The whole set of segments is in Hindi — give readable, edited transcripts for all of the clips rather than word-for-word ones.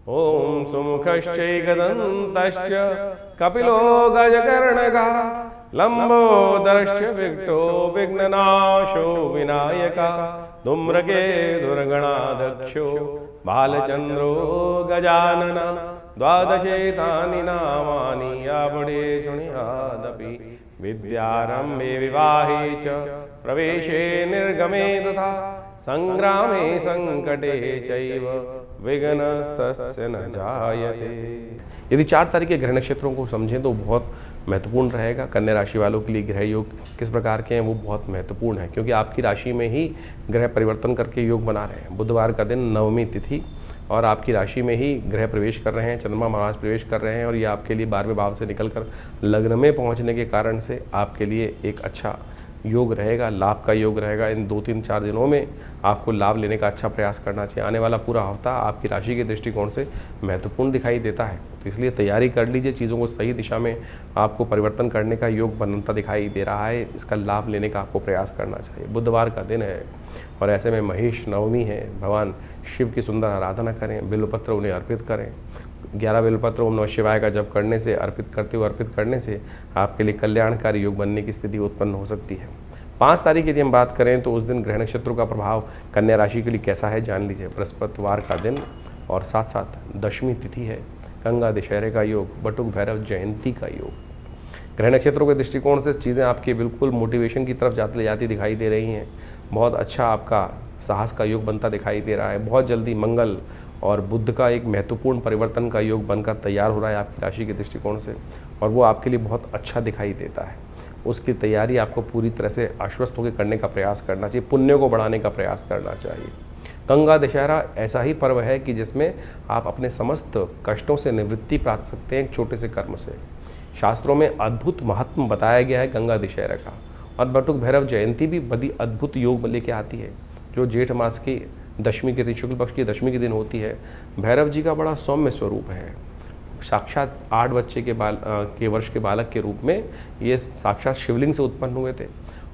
ओम सुमुखश्चैकदन्तश्च कपिलो गजकर्णकः लंबोदरश्च विक्टो विघ्ननाशो विनायकः धूम्रकेतुर्गणाध्यक्षो बालचन्द्रो गजानन द्वादशेतानि नामानि यावडे शृणुयादपि विद्यारम्भे विवाहे च प्रवेशे निर्गमे तथा संग्रामे संकटे चैव विघ्नस्तस्य न जायते। यदि 4 तारीख के ग्रह नक्षत्रों को समझें तो बहुत महत्वपूर्ण रहेगा। कन्या राशि वालों के लिए ग्रह योग किस प्रकार के हैं वो बहुत महत्वपूर्ण है, क्योंकि आपकी राशि में ही ग्रह परिवर्तन करके योग बना रहे हैं। बुधवार का दिन नवमी तिथि और आपकी राशि में ही ग्रह प्रवेश कर रहे हैं, चंद्रमा महाराज प्रवेश कर रहे हैं और ये आपके लिए 12वें भाव से निकलकर लग्न में पहुंचने के कारण से आपके लिए एक अच्छा योग रहेगा, लाभ का योग रहेगा। इन 2-3-4 दिनों में आपको लाभ लेने का अच्छा प्रयास करना चाहिए। आने वाला पूरा हफ्ता आपकी राशि के दृष्टिकोण से महत्वपूर्ण दिखाई देता है, तो इसलिए तैयारी कर लीजिए। चीज़ों को सही दिशा में आपको परिवर्तन करने का योग बनता दिखाई दे रहा है, इसका लाभ लेने का आपको प्रयास करना चाहिए। बुधवार का दिन है और ऐसे में महेश नवमी है। भगवान शिव की सुंदर आराधना करें, बिल्वपत्र उन्हें अर्पित करें। 11 बिल्वपत्र ओम नमः शिवाय का जप करने से, अर्पित करने से आपके लिए कल्याणकारी योग बनने की स्थिति उत्पन्न हो सकती है। 5 तारीख यदि हम बात करें तो उस दिन ग्रह नक्षत्रों का प्रभाव कन्या राशि के लिए कैसा है जान लीजिए। बृहस्पतिवार का दिन और साथ साथ दशमी तिथि है, गंगा दशहरे का योग, बटुक भैरव जयंती का योग। ग्रह नक्षत्रों के दृष्टिकोण से चीज़ें आपकी बिल्कुल मोटिवेशन की तरफ जाती दिखाई दे रही हैं। बहुत अच्छा आपका साहस का योग बनता दिखाई दे रहा है। बहुत जल्दी मंगल और बुध का एक महत्वपूर्ण परिवर्तन का योग बनकर तैयार हो रहा है आपकी राशि के दृष्टिकोण से, और वो आपके लिए बहुत अच्छा दिखाई देता है। उसकी तैयारी आपको पूरी तरह से आश्वस्त होकर करने का प्रयास करना चाहिए, पुण्य को बढ़ाने का प्रयास करना चाहिए। गंगा दशहरा ऐसा ही पर्व है कि जिसमें आप अपने समस्त कष्टों से निवृत्ति प्राप्त सकते हैं एक छोटे से कर्म से। शास्त्रों में अद्भुत महात्म बताया गया है गंगा दशहरा का। और बटुक भैरव जयंती भी बड़ी अद्भुत योग लेके आती है, जो जेठ मास की दशमी के दिन, शुक्ल पक्ष की दशमी के दिन होती है। भैरव जी का बड़ा सौम्य स्वरूप है, साक्षात 8 बच्चे के वर्ष के बालक के रूप में ये साक्षात शिवलिंग से उत्पन्न हुए थे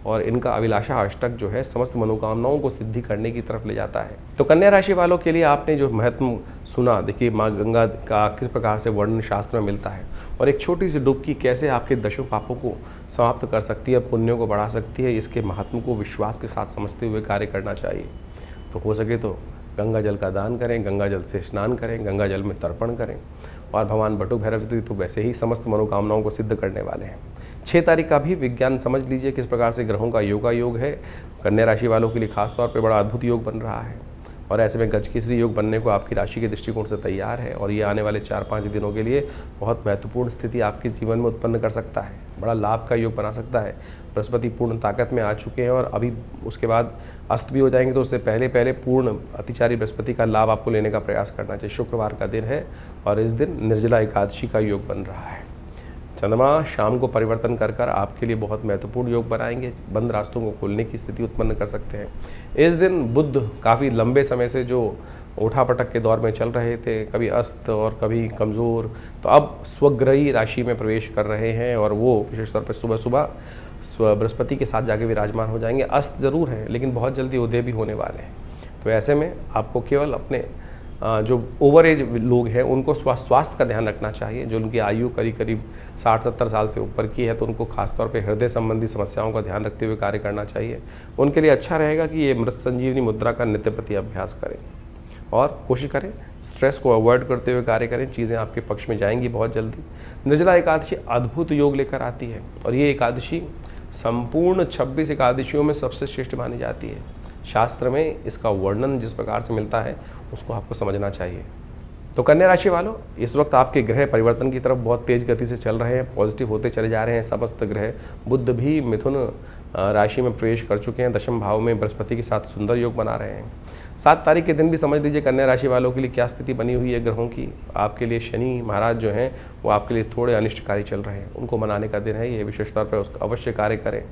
और इनका अभिलाषा अष्टक जो है समस्त मनोकामनाओं को सिद्धि करने की तरफ ले जाता है। तो कन्या राशि वालों के लिए आपने जो महत्व सुना, देखिए माँ गंगा का किस प्रकार से वर्णन शास्त्र में मिलता है और एक छोटी सी डुबकी कैसे आपके दशों पापों को समाप्त कर सकती है, पुण्यों को बढ़ा सकती है, इसके महात्म को विश्वास के साथ समझते हुए कार्य करना चाहिए। तो हो सके तो गंगा जल का दान करें, गंगा जल से स्नान करें, गंगा जल में तर्पण करें। और भगवान बटुक भैरव जी तो वैसे ही समस्त मनोकामनाओं को सिद्ध करने वाले हैं। 6 तारीख का भी विज्ञान समझ लीजिए किस प्रकार से ग्रहों का योग है। कन्या राशि वालों के लिए खासतौर पर बड़ा अद्भुत योग बन रहा है और ऐसे में गजकेसरी योग बनने को आपकी राशि के दृष्टिकोण से तैयार है और ये आने वाले 4-5 दिनों के लिए बहुत महत्वपूर्ण स्थिति आपके जीवन में उत्पन्न कर सकता है, बड़ा लाभ का योग बना सकता है। बृहस्पति पूर्ण ताकत में आ चुके हैं और अभी उसके बाद अस्त भी हो जाएंगे, तो उससे पहले पूर्ण अतिचारी बृहस्पति का लाभ आपको लेने का प्रयास करना चाहिए। शुक्रवार का दिन है और इस दिन निर्जला एकादशी का योग बन रहा है। चंद्रमा शाम को परिवर्तन कर आपके लिए बहुत महत्वपूर्ण योग बनाएंगे, बंद रास्तों को खोलने की स्थिति उत्पन्न कर सकते हैं। इस दिन बुध काफ़ी लंबे समय से जो उठापटक के दौर में चल रहे थे, कभी अस्त और कभी कमज़ोर, तो अब स्वग्रही राशि में प्रवेश कर रहे हैं और वो विशेष तौर पर सुबह बृहस्पति के साथ जाके विराजमान हो जाएंगे। अस्त ज़रूर है लेकिन बहुत जल्दी उदय भी होने वाले हैं। तो ऐसे में आपको केवल अपने जो ओवर एज लोग हैं उनको स्वास्थ्य का ध्यान रखना चाहिए। जो उनकी आयु करीब 60-70 साल से ऊपर की है तो उनको खासतौर पे हृदय संबंधी समस्याओं का ध्यान रखते हुए कार्य करना चाहिए। उनके लिए अच्छा रहेगा कि ये मृत संजीवनी मुद्रा का नित्य प्रति अभ्यास करें और कोशिश करें स्ट्रेस को अवॉइड करते हुए कार्य करें, चीज़ें आपके पक्ष में जाएंगी बहुत जल्दी। निर्जला एकादशी अद्भुत योग लेकर आती है और ये एकादशी संपूर्ण 26 एकादशियों में सबसे श्रेष्ठ मानी जाती है। शास्त्र में इसका वर्णन जिस प्रकार से मिलता है उसको आपको समझना चाहिए। तो कन्या राशि वालों, इस वक्त आपके ग्रह परिवर्तन की तरफ बहुत तेज गति से चल रहे हैं, पॉजिटिव होते चले जा रहे हैं। समस्त ग्रह, बुध भी मिथुन राशि में प्रवेश कर चुके हैं, दशम भाव में बृहस्पति के साथ सुंदर योग बना रहे हैं। 7 तारीख के दिन भी समझ लीजिए कन्या राशि वालों के लिए क्या स्थिति बनी हुई है ग्रहों की। आपके लिए शनि महाराज जो हैं वो आपके लिए थोड़े अनिष्टकारी चल रहे हैं, उनको मनाने का दिन है ये, विशेष तौर पर उसका अवश्य कार्य करें।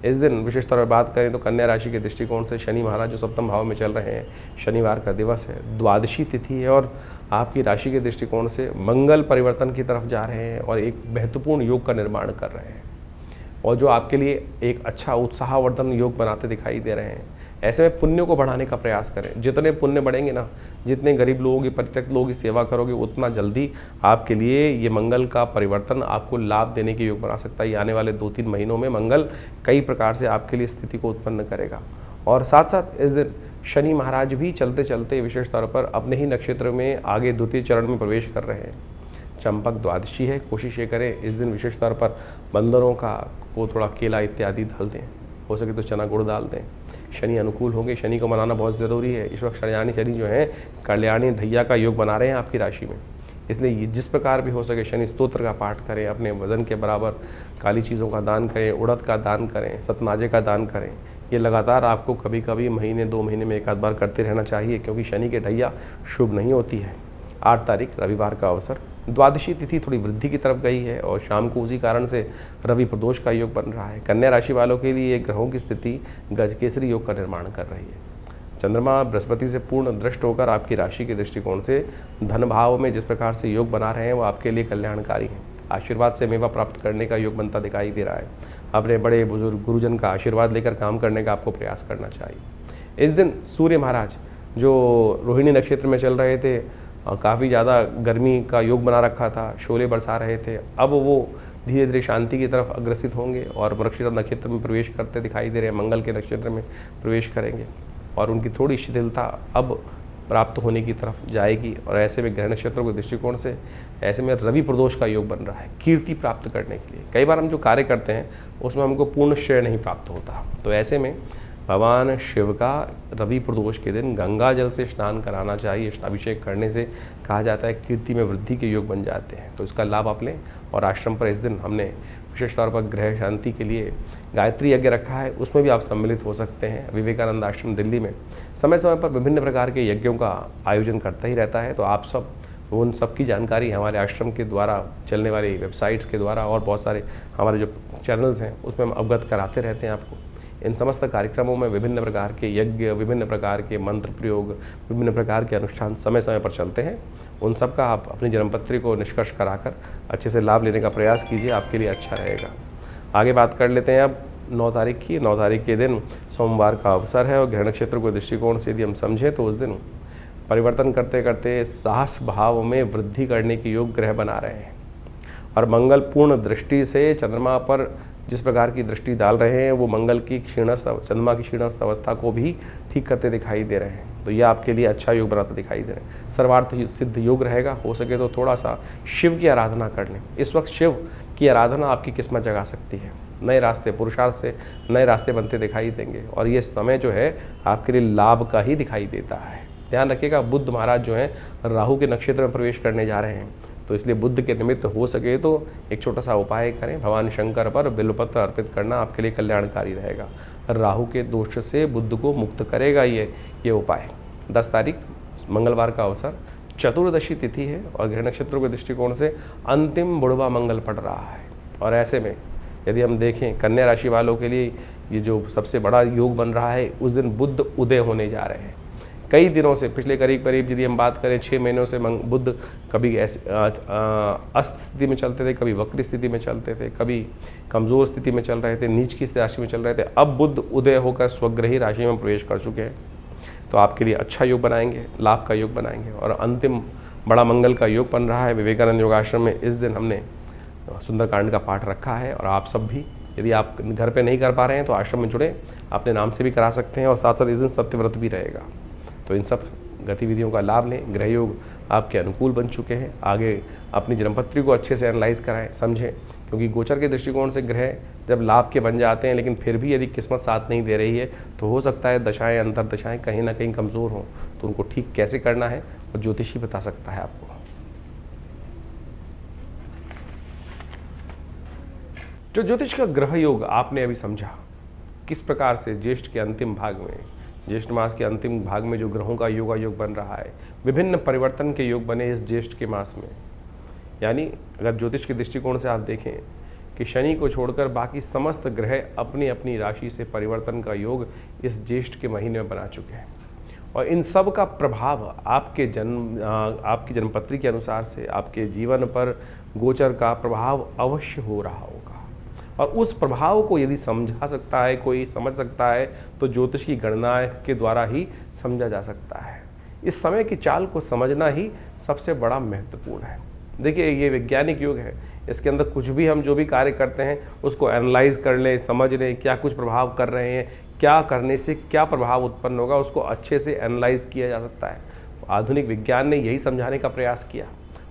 इस दिन विशेष तौर पर बात करें तो कन्या राशि के दृष्टिकोण से शनि महाराज जो सप्तम भाव में चल रहे हैं, शनिवार का दिवस है, द्वादशी तिथि है और आपकी राशि के दृष्टिकोण से मंगल परिवर्तन की तरफ जा रहे हैं और एक महत्वपूर्ण योग का निर्माण कर रहे हैं और जो आपके लिए एक अच्छा उत्साहवर्धन योग बनाते दिखाई दे रहे हैं। ऐसे में पुण्यों को बढ़ाने का प्रयास करें। जितने पुण्य बढ़ेंगे ना, जितने गरीब लोगों की, परित्यक्त लोगों की सेवा करोगे, उतना जल्दी आपके लिए ये मंगल का परिवर्तन आपको लाभ देने के योग बना सकता है। ये आने वाले 2-3 महीनों में मंगल कई प्रकार से आपके लिए स्थिति को उत्पन्न करेगा। और साथ साथ इस दिन शनि महाराज भी चलते चलते विशेष तौर पर अपने ही नक्षत्र में आगे द्वितीय चरण में प्रवेश कर रहे हैं। चंपक द्वादशी है, कोशिश ये करें इस दिन विशेष तौर पर बंदरों को थोड़ा केला इत्यादि डाल दें, हो सके तो चना गुड़ डाल दें। शनि अनुकूल होंगे, शनि को मनाना बहुत ज़रूरी है। इस वक्त शनि जो है कल्याणी ढैया का योग बना रहे हैं आपकी राशि में, इसलिए जिस प्रकार भी हो सके शनि स्तोत्र का पाठ करें, अपने वजन के बराबर काली चीज़ों का दान करें, उड़द का दान करें, सतनाजे का दान करें। ये लगातार आपको कभी कभी महीने 2 महीने में एक आध बार करते रहना चाहिए, क्योंकि शनि के ढैया शुभ नहीं होती है। 8 तारीख रविवार का अवसर, द्वादशी तिथि थोड़ी वृद्धि की तरफ गई है और शाम को उसी कारण से रवि प्रदोष का योग बन रहा है। कन्या राशि वालों के लिए ग्रहों की स्थिति गजकेसरी योग का निर्माण कर रही है। चंद्रमा बृहस्पति से पूर्ण दृष्ट होकर आपकी राशि के दृष्टिकोण से धन भाव में जिस प्रकार से योग बना रहे हैं वो आपके लिए कल्याणकारी है। आशीर्वाद से मेवा प्राप्त करने का योग बनता दिखाई दे रहा है। अपने बड़े बुजुर्ग गुरुजन का आशीर्वाद लेकर काम करने का आपको प्रयास करना चाहिए। इस दिन सूर्य महाराज जो रोहिणी नक्षत्र में चल रहे थे, काफ़ी ज़्यादा गर्मी का योग बना रखा था, शोले बरसा रहे थे, अब वो धीरे धीरे शांति की तरफ अग्रसित होंगे और वृश्चिक नक्षत्र में प्रवेश करते दिखाई दे रहे हैं, मंगल के नक्षत्र में प्रवेश करेंगे और उनकी थोड़ी शिथिलता अब प्राप्त होने की तरफ जाएगी। और ऐसे में ग्रह नक्षत्रों के दृष्टिकोण से ऐसे में रवि प्रदोष का योग बन रहा है कीर्ति प्राप्त करने के लिए। कई बार हम जो कार्य करते हैं उसमें हमको पूर्ण श्रेय नहीं प्राप्त होता, तो ऐसे में भगवान शिव का रवि प्रदोष के दिन गंगा जल से स्नान कराना चाहिए। अभिषेक करने से कहा जाता है कीर्ति में वृद्धि के योग बन जाते हैं, तो इसका लाभ आप लें। और आश्रम पर इस दिन हमने विशेष तौर पर ग्रह शांति के लिए गायत्री यज्ञ रखा है, उसमें भी आप सम्मिलित हो सकते हैं। विवेकानंद आश्रम दिल्ली में समय समय पर विभिन्न प्रकार के यज्ञों का आयोजन करता ही रहता है, तो आप सब उन सब की जानकारी हमारे आश्रम के द्वारा चलने वाली वेबसाइट्स के द्वारा और बहुत सारे हमारे जो चैनल्स हैं उसमें हम अवगत कराते रहते हैं आपको। इन समस्त कार्यक्रमों में विभिन्न प्रकार के यज्ञ, विभिन्न प्रकार के मंत्र प्रयोग, विभिन्न प्रकार के अनुष्ठान समय समय पर चलते हैं। उन सब का आप अपनी जन्मपत्री को निष्कर्ष कराकर अच्छे से लाभ लेने का प्रयास कीजिए, आपके लिए अच्छा रहेगा। आगे बात कर लेते हैं अब 9 तारीख की। 9 तारीख के दिन सोमवार का अवसर है और ग्रह नक्षत्र के दृष्टिकोण से यदि हम समझें तो उस दिन परिवर्तन करते करते साहस भाव में वृद्धि करने के योग ग्रह बना रहे हैं और मंगल पूर्ण दृष्टि से चंद्रमा पर जिस प्रकार की दृष्टि डाल रहे हैं वो मंगल की चंद्रमा की क्षीणस्थ अवस्था को भी ठीक करते दिखाई दे रहे हैं, तो यह आपके लिए अच्छा योग बनाते दिखाई दे रहे हैं। सर्वार्थ सिद्ध योग रहेगा। हो सके तो थोड़ा सा शिव की आराधना कर लें। इस वक्त शिव की आराधना आपकी किस्मत जगा सकती है। नए रास्ते, पुरुषार्थ से नए रास्ते बनते दिखाई देंगे और ये समय जो है आपके लिए लाभ का ही दिखाई देता है। ध्यान रखिएगा, बुद्ध महाराज जो हैं राहु के नक्षत्र में प्रवेश करने जा रहे हैं, तो इसलिए बुद्ध के निमित्त हो सके तो एक छोटा सा उपाय करें। भगवान शंकर पर बिल्वपत्र अर्पित करना आपके लिए कल्याणकारी रहेगा। राहु के दोष से बुद्ध को मुक्त करेगा ये उपाय। 10 तारीख मंगलवार का अवसर, चतुर्दशी तिथि है और ग्रह नक्षत्रों के दृष्टिकोण से अंतिम बुढ़वा मंगल पड़ रहा है। और ऐसे में यदि हम देखें कन्या राशि वालों के लिए ये जो सबसे बड़ा योग बन रहा है, उस दिन बुद्ध उदय होने जा रहे हैं। कई दिनों से, पिछले करीब यदि हम बात करें 6 महीनों से बुद्ध कभी ऐसे अस्त स्थिति में चलते थे, कभी वक्री स्थिति में चलते थे, कभी कमज़ोर स्थिति में चल रहे थे, नीच की राशि में चल रहे थे। अब बुद्ध उदय होकर स्वग्रही राशि में प्रवेश कर चुके हैं, तो आपके लिए अच्छा योग बनाएंगे, लाभ का योग बनाएंगे और अंतिम बड़ा मंगल का योग बन रहा है। विवेकानंद योगाश्रम में इस दिन हमने सुंदरकांड का पाठ रखा है और आप सब भी यदि आप घर पे नहीं कर पा रहे हैं तो आश्रम में जुड़े, अपने नाम से भी करा सकते हैं और साथ साथ इस दिन सत्यव्रत भी रहेगा। तो इन सब गतिविधियों का लाभ लें। ग्रह योग आपके अनुकूल बन चुके हैं। आगे अपनी जन्मपत्री को अच्छे से एनालाइज कराएं, समझें, क्योंकि गोचर के दृष्टिकोण से ग्रह जब लाभ के बन जाते हैं लेकिन फिर भी यदि किस्मत साथ नहीं दे रही है तो हो सकता है दशाएं, अंतर दशाएं कहीं ना कहीं कमज़ोर हों, तो उनको ठीक कैसे करना है और ज्योतिषी बता सकता है आपको। जो ज्योतिष का ग्रह योग आपने अभी समझा, किस प्रकार से ज्येष्ठ के अंतिम भाग में, ज्येष्ठ मास के अंतिम भाग में जो ग्रहों का योग बन रहा है, विभिन्न परिवर्तन के योग बने इस ज्येष्ठ के मास में। यानी अगर ज्योतिष के दृष्टिकोण से आप देखें कि शनि को छोड़कर बाकी समस्त ग्रह अपनी अपनी राशि से परिवर्तन का योग इस ज्येष्ठ के महीने में बना चुके हैं और इन सब का प्रभाव आपकी जन्मपत्री के अनुसार से आपके जीवन पर गोचर का प्रभाव अवश्य हो रहा होगा। और उस प्रभाव को यदि समझा सकता है, कोई समझ सकता है, तो ज्योतिष की गणना के द्वारा ही समझा जा सकता है। इस समय की चाल को समझना ही सबसे बड़ा महत्वपूर्ण है। देखिए, ये वैज्ञानिक युग है, इसके अंदर कुछ भी हम जो भी कार्य करते हैं उसको एनालाइज कर लें, समझ लें क्या कुछ प्रभाव कर रहे हैं, क्या करने से क्या प्रभाव उत्पन्न होगा, उसको अच्छे से एनालाइज किया जा सकता है। आधुनिक विज्ञान ने यही समझाने का प्रयास किया,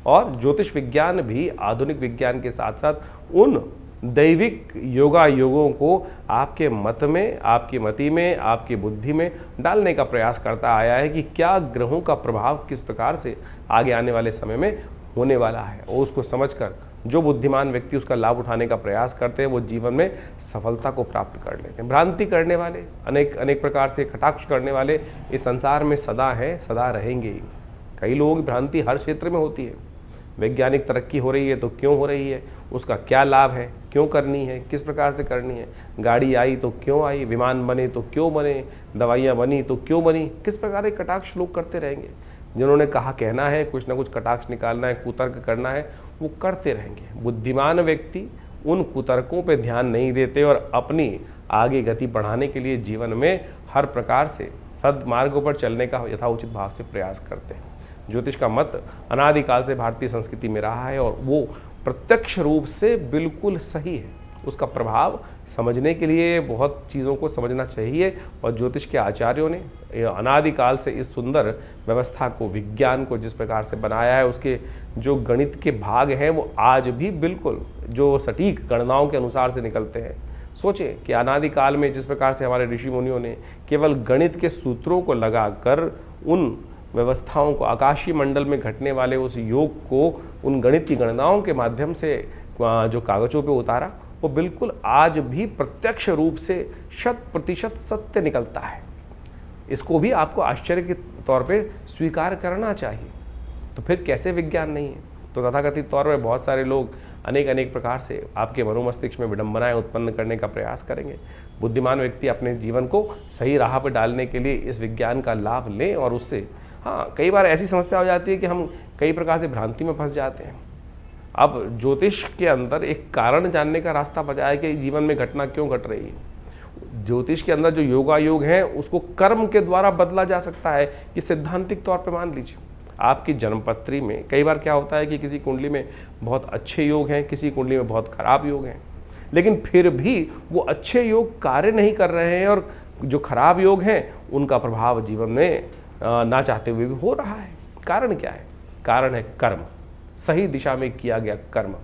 और ज्योतिष विज्ञान भी आधुनिक विज्ञान के साथ साथ उन दैविक योगों को आपके मत में, आपकी मति में, आपकी बुद्धि में डालने का प्रयास करता आया है कि क्या ग्रहों का प्रभाव किस प्रकार से आगे आने वाले समय में होने वाला है, और उसको समझकर जो बुद्धिमान व्यक्ति उसका लाभ उठाने का प्रयास करते हैं वो जीवन में सफलता को प्राप्त कर लेते हैं। भ्रांति करने वाले, अनेक प्रकार से कटाक्ष करने वाले इस संसार में सदा है, सदा रहेंगे ही। कई लोगों की भ्रांति हर क्षेत्र में होती है। वैज्ञानिक तरक्की हो रही है तो क्यों हो रही है, उसका क्या लाभ है, क्यों करनी है, किस प्रकार से करनी है, गाड़ी आई तो क्यों आई, विमान बने तो क्यों बने, दवाइयाँ बनी तो क्यों बनी, किस प्रकार के कटाक्ष लोग करते रहेंगे। जिन्होंने कहा कहना है, कुछ ना कुछ कटाक्ष निकालना है, कुतर्क करना है, वो करते रहेंगे। बुद्धिमान व्यक्ति उन कुतर्कों पे ध्यान नहीं देते और अपनी आगे गति बढ़ाने के लिए जीवन में हर प्रकार से सद्मार्गों पर चलने का यथाउचित भाव से प्रयास करते हैं। ज्योतिष का मत अनादिकाल से भारतीय संस्कृति में रहा है और वो प्रत्यक्ष रूप से बिल्कुल सही है। उसका प्रभाव समझने के लिए बहुत चीज़ों को समझना चाहिए, और ज्योतिष के आचार्यों ने अनादिकाल से इस सुंदर व्यवस्था को, विज्ञान को जिस प्रकार से बनाया है, उसके जो गणित के भाग हैं वो आज भी बिल्कुल जो सटीक गणनाओं के अनुसार से निकलते हैं। सोचें कि अनादिकाल में जिस प्रकार से हमारे ऋषि मुनियों ने केवल गणित के सूत्रों को लगाकर उन व्यवस्थाओं को, आकाशीय मंडल में घटने वाले उस योग को उन गणित की गणनाओं के माध्यम से जो कागजों पे उतारा, वो बिल्कुल आज भी प्रत्यक्ष रूप से 100% सत्य निकलता है। इसको भी आपको आश्चर्य के तौर पे स्वीकार करना चाहिए। तो फिर कैसे विज्ञान नहीं है? तो तथाकथित तौर पर बहुत सारे लोग अनेक प्रकार से आपके मनोमस्तिष्क में विडंबनाएं उत्पन्न करने का प्रयास करेंगे। बुद्धिमान व्यक्ति अपने जीवन को सही राह पर डालने के लिए इस विज्ञान का लाभ लें, और उससे कई बार ऐसी समस्या हो जाती है कि हम कई प्रकार से भ्रांति में फंस जाते हैं। अब ज्योतिष के अंदर एक कारण जानने का रास्ता बचा है कि जीवन में घटना क्यों घट रही है। ज्योतिष के अंदर जो योग है उसको कर्म के द्वारा बदला जा सकता है। कि सैद्धांतिक तौर पे मान लीजिए आपकी जन्मपत्री में कई बार क्या होता है कि किसी कुंडली में बहुत अच्छे योग हैं, किसी कुंडली में बहुत खराब योग हैं, लेकिन फिर भी वो अच्छे योग कार्य नहीं कर रहे हैं, और जो खराब योग हैं उनका प्रभाव जीवन में ना चाहते हुए भी हो रहा है। कारण क्या है? कारण है कर्म, सही दिशा में किया गया कर्म।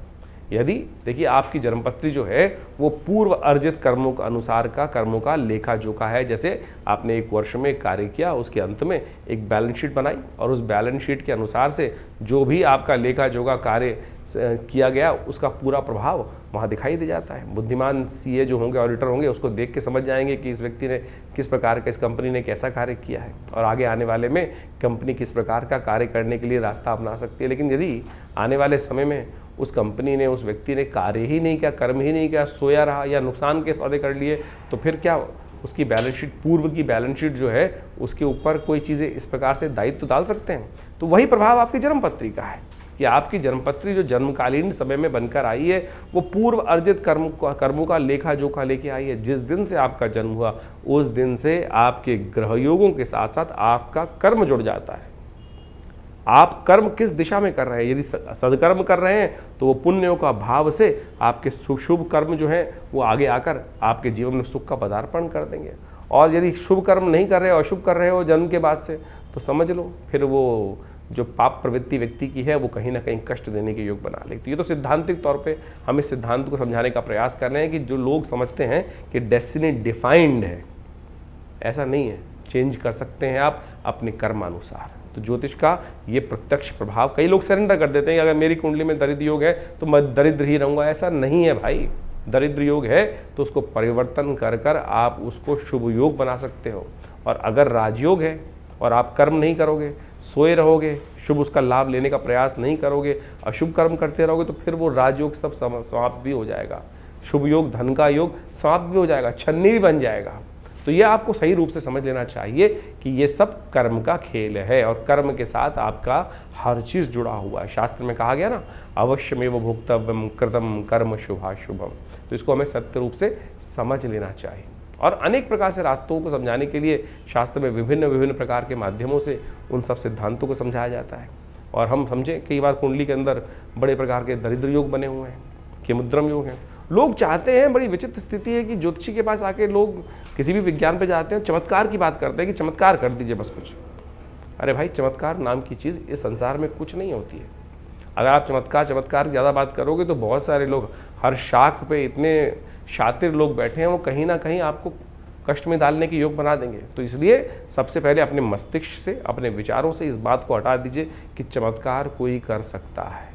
यदि देखिए आपकी जन्मपत्री जो है वो पूर्व अर्जित कर्मों के अनुसार का कर्मों का लेखा जोखा है। जैसे आपने एक वर्ष में कार्य किया, उसके अंत में एक बैलेंस शीट बनाई, और उस बैलेंस शीट के अनुसार से जो भी आपका लेखा जोखा कार्य किया गया उसका पूरा प्रभाव वहाँ दिखाई दे जाता है। बुद्धिमान सीए जो होंगे, ऑडिटर होंगे, उसको देख के समझ जाएंगे कि इस व्यक्ति ने किस प्रकार का, इस कंपनी ने कैसा कार्य किया है, और आगे आने वाले में कंपनी किस प्रकार का कार्य करने के लिए रास्ता अपना सकती है। लेकिन यदि आने वाले समय में उस कंपनी ने, उस व्यक्ति ने कार्य ही नहीं किया, कर्म ही नहीं किया, सोया रहा या नुकसान के सौदे कर लिए, तो फिर क्या उसकी बैलेंस शीट, पूर्व की बैलेंस शीट जो है उसके ऊपर कोई चीज़ें इस प्रकार से दायित्व डाल सकते हैं। तो वही प्रभाव आपकी जन्मपत्री का है कि आपकी जन्मपत्री जो जन्मकालीन समय में बनकर आई है वो पूर्व अर्जित कर्मों का लेखा जोखा लेके आई है। जिस दिन से आपका जन्म हुआ उस दिन से आपके ग्रह योगों के साथ साथ आपका कर्म जुड़ जाता है। आप कर्म किस दिशा में कर रहे हैं? यदि सदकर्म कर रहे हैं तो वो पुण्यों का भाव से आपके शुभ कर्म जो हैं वो आगे आकर आपके जीवन में सुख का पदार्पण कर देंगे। और यदि शुभ कर्म नहीं कर रहे हो, अशुभ कर रहे हो जन्म के बाद से, तो समझ लो फिर वो जो पाप प्रवृत्ति व्यक्ति की है वो कहीं ना कहीं कष्ट देने के योग बना लेती है। ये तो सैद्धांतिक तौर पे हम इस सिद्धांत को समझाने का प्रयास कर रहे हैं कि जो लोग समझते हैं कि डेस्टिनी डिफाइंड है, ऐसा नहीं है। चेंज कर सकते हैं आप अपने कर्मानुसार। तो ज्योतिष का ये प्रत्यक्ष प्रभाव, कई लोग सरेंडर कर देते हैं कि अगर मेरी कुंडली में दरिद्र योग है तो मैं दरिद्र ही रहूँगा। ऐसा नहीं है भाई। दरिद्र योग है तो उसको परिवर्तन कर कर आप उसको शुभ योग बना सकते हो। और अगर राजयोग है और आप कर्म नहीं करोगे, सोए रहोगे, शुभ उसका लाभ लेने का प्रयास नहीं करोगे, अशुभ कर्म करते रहोगे, तो फिर वो राजयोग सब समाप्त भी हो जाएगा। शुभ योग, धन का योग समाप्त भी हो जाएगा, छन्नी भी बन जाएगा। तो तो ये आपको सही रूप से समझ लेना चाहिए कि ये सब कर्म का खेल है और कर्म के साथ आपका हर चीज़ जुड़ा हुआ है। शास्त्र में कहा गया ना, अवश्यमेव भोक्तव्यम कृतम कर्म शुभाशुभम। तो इसको हमें सत्य रूप से समझ लेना चाहिए। और अनेक प्रकार से रास्तों को समझाने के लिए शास्त्र में विभिन्न विभिन्न प्रकार के माध्यमों से उन सब सिद्धांतों को समझाया जाता है। और हम समझें कई बार कुंडली के अंदर बड़े प्रकार के दरिद्र योग बने हुए हैं, किमुद्रम योग हैं। लोग चाहते हैं, बड़ी विचित्र स्थिति है कि ज्योतिषी के पास आके लोग किसी भी विज्ञान पे जाते हैं, चमत्कार की बात करते हैं कि चमत्कार कर दीजिए बस कुछ। अरे भाई, चमत्कार नाम की चीज़ इस संसार में कुछ नहीं होती है। अगर आप चमत्कार की ज़्यादा बात करोगे तो बहुत सारे लोग हर शाख पे इतने शातिर लोग बैठे हैं, वो कहीं ना कहीं आपको कष्ट में डालने के योग बना देंगे। तो इसलिए सबसे पहले अपने मस्तिष्क से, अपने विचारों से इस बात को हटा दीजिए कि चमत्कार कोई कर सकता है।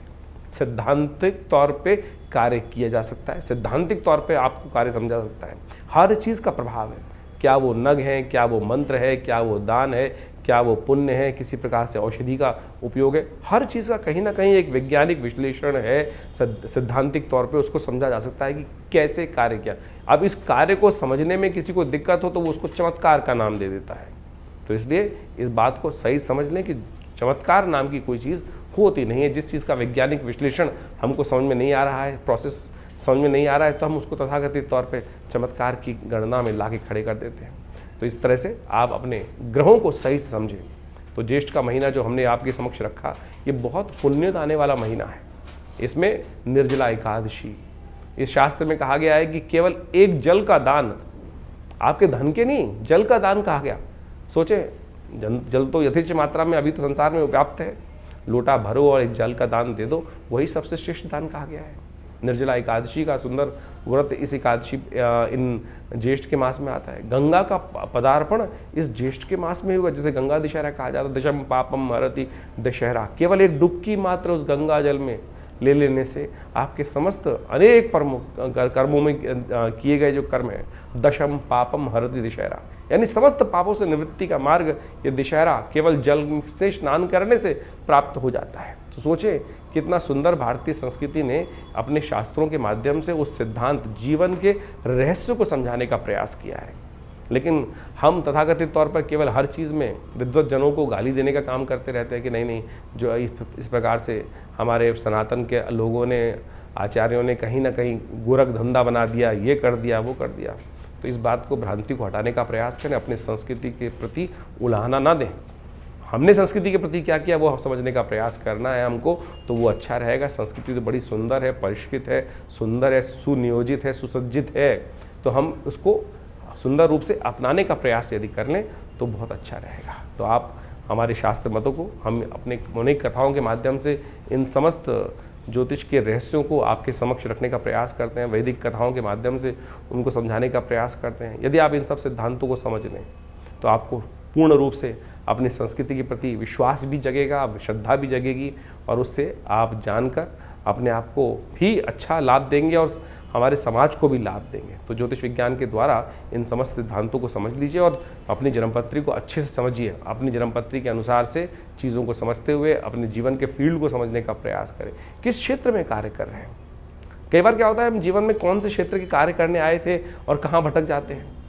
सैद्धांतिक तौर पे कार्य किया जा सकता है, सैद्धांतिक तौर पे आपको कार्य समझा जा सकता है। हर चीज़ का प्रभाव है, क्या वो नग है, क्या वो मंत्र है, क्या वो दान है, क्या वो पुण्य है, किसी प्रकार से औषधि का उपयोग है, हर चीज़ का कहीं ना कहीं एक वैज्ञानिक विश्लेषण है। सैद्धांतिक तौर पे उसको समझा जा सकता है कि कैसे कार्य किया। अब इस कार्य को समझने में किसी को दिक्कत हो तो वो उसको चमत्कार का नाम दे देता है। तो इसलिए इस बात को सही समझ लें कि चमत्कार नाम की कोई चीज़ होती नहीं है। जिस चीज़ का वैज्ञानिक विश्लेषण हमको समझ में नहीं आ रहा है, प्रोसेस समझ में नहीं आ रहा है, तो हम उसको तथाकथित तौर पे चमत्कार की गणना में ला के खड़े कर देते हैं। तो इस तरह से आप अपने ग्रहों को सही से समझें। तो ज्येष्ठ का महीना जो हमने आपके समक्ष रखा, ये बहुत पुण्य आने वाला महीना है। इसमें निर्जला एकादशी, इस शास्त्र में कहा गया है कि केवल एक जल का दान, आपके धन के नहीं, जल का दान कहा गया। सोचे, जल तो यथेच्छ मात्रा में अभी तो संसार में व्याप्त है, लोटा भरो और एक जल का दान दे दो, वही सबसे श्रेष्ठ दान कहा गया है। निर्जला एकादशी का सुंदर व्रत इस एकादशी इन ज्येष्ठ के मास में आता है। गंगा का पदार्पण इस ज्येष्ठ के मास में होगा, जिसे गंगा दशहरा कहा जाता है। दशम पापम हरति दशहरा, केवल एक डुबकी मात्र उस गंगा जल में ले लेने से आपके समस्त अनेक कर्मों में किए गए जो कर्म है, दशम पापम हरति दशहरा, यानी समस्त पापों से निवृत्ति का मार्ग ये दशहरा केवल जल से स्नान करने से प्राप्त हो जाता है। तो सोचें कितना सुंदर भारतीय संस्कृति ने अपने शास्त्रों के माध्यम से उस सिद्धांत, जीवन के रहस्य को समझाने का प्रयास किया है। लेकिन हम तथाकथित तौर पर केवल हर चीज़ में विद्वत जनों को गाली देने का काम करते रहते हैं कि नहीं, जो इस प्रकार से हमारे सनातन के लोगों ने, आचार्यों ने कहीं ना कहीं गोरख धंधा बना दिया, ये कर दिया, वो कर दिया। तो इस बात को, भ्रांति को हटाने का प्रयास करें, अपनी संस्कृति के प्रति उलाहना ना दें। हमने संस्कृति के प्रति क्या किया वो समझने का प्रयास करना है हमको, तो वो अच्छा रहेगा। संस्कृति तो बड़ी सुंदर है, परिष्कृत है, सुंदर है, सुनियोजित है, सुसज्जित है, तो हम उसको सुंदर रूप से अपनाने का प्रयास यदि कर लें तो बहुत अच्छा रहेगा। तो आप हमारे शास्त्र मतों को, हम अपने अनेक कथाओं के माध्यम से इन समस्त ज्योतिष के रहस्यों को आपके समक्ष रखने का प्रयास करते हैं, वैदिक कथाओं के माध्यम से उनको समझाने का प्रयास करते हैं। यदि आप इन सब सिद्धांतों को समझ लें तो आपको पूर्ण रूप से अपनी संस्कृति के प्रति विश्वास भी जगेगा, श्रद्धा भी जगेगी, और उससे आप जानकर अपने आप को भी अच्छा लाभ देंगे और हमारे समाज को भी लाभ देंगे। तो ज्योतिष विज्ञान के द्वारा इन समस्त सिद्धांतों को समझ लीजिए और अपनी जन्मपत्री को अच्छे से समझिए। अपनी जन्मपत्री के अनुसार से चीज़ों को समझते हुए अपने जीवन के फील्ड को समझने का प्रयास करें, किस क्षेत्र में कार्य कर रहे हैं। कई बार क्या होता है, हम जीवन में कौन से क्षेत्र के कार्य करने आए थे और कहाँ भटक जाते हैं।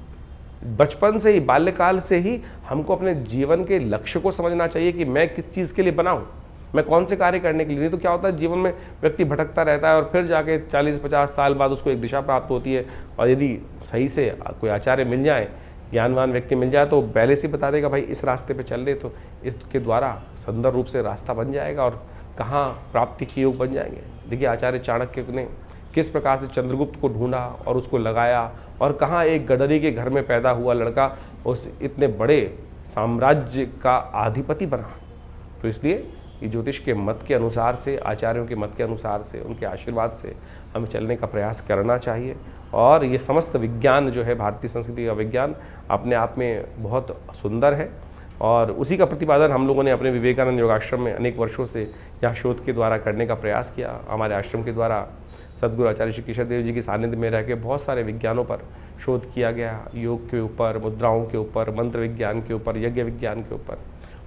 बचपन से ही, बाल्यकाल से ही हमको अपने जीवन के लक्ष्य को समझना चाहिए कि मैं किस चीज़ के लिए बना हूँ, मैं कौन से कार्य करने के लिए। नहीं तो क्या होता है, जीवन में व्यक्ति भटकता रहता है और फिर जाके 40-50 साल बाद उसको एक दिशा प्राप्त होती है। और यदि सही से कोई आचार्य मिल जाए, ज्ञानवान व्यक्ति मिल जाए, तो पहले से बता देगा भाई इस रास्ते पे चल रहे, तो इसके द्वारा सुंदर रूप से रास्ता बन जाएगा और कहाँ प्राप्ति के योग बन जाएंगे। देखिए आचार्य चाणक्य ने किस प्रकार से चंद्रगुप्त को ढूंढा और उसको लगाया, और कहाँ एक गडरी के घर में पैदा हुआ लड़का उस इतने बड़े साम्राज्य का अधिपति बना। तो इसलिए ये ज्योतिष के मत के अनुसार से, आचार्यों के मत के अनुसार से, उनके आशीर्वाद से हमें चलने का प्रयास करना चाहिए। और ये समस्त विज्ञान जो है, भारतीय संस्कृति का विज्ञान अपने आप में बहुत सुंदर है, और उसी का प्रतिपादन हम लोगों ने अपने विवेकानंद योगाश्रम में अनेक वर्षों से यहाँ शोध के द्वारा करने का प्रयास किया। हमारे आश्रम के द्वारा सद्गुरु आचार्य श्री केशव देव जी के सानिध्य में रह के बहुत सारे विज्ञानों पर शोध किया गया, योग के ऊपर, मुद्राओं के ऊपर, मंत्र विज्ञान के ऊपर, यज्ञ विज्ञान के ऊपर,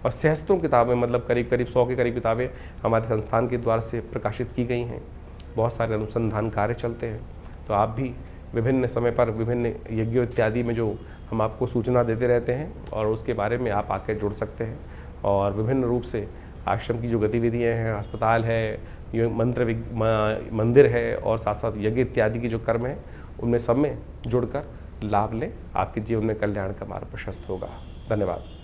और सहस्त्रों किताबें, मतलब करीब 100 के करीब किताबें हमारे संस्थान के द्वारा से प्रकाशित की गई हैं। बहुत सारे अनुसंधान कार्य चलते हैं। तो आप भी विभिन्न समय पर विभिन्न यज्ञों इत्यादि में जो हम आपको सूचना देते रहते हैं, और उसके बारे में आप आके जुड़ सकते हैं। और विभिन्न रूप से आश्रम की जो गतिविधियाँ हैं, अस्पताल है, ये मंदिर है, और साथ साथ यज्ञ इत्यादि की जो कर्म है, उनमें सब में जुड़कर लाभ लें। आपके जीवन में कल्याण का मार्ग प्रशस्त होगा। धन्यवाद।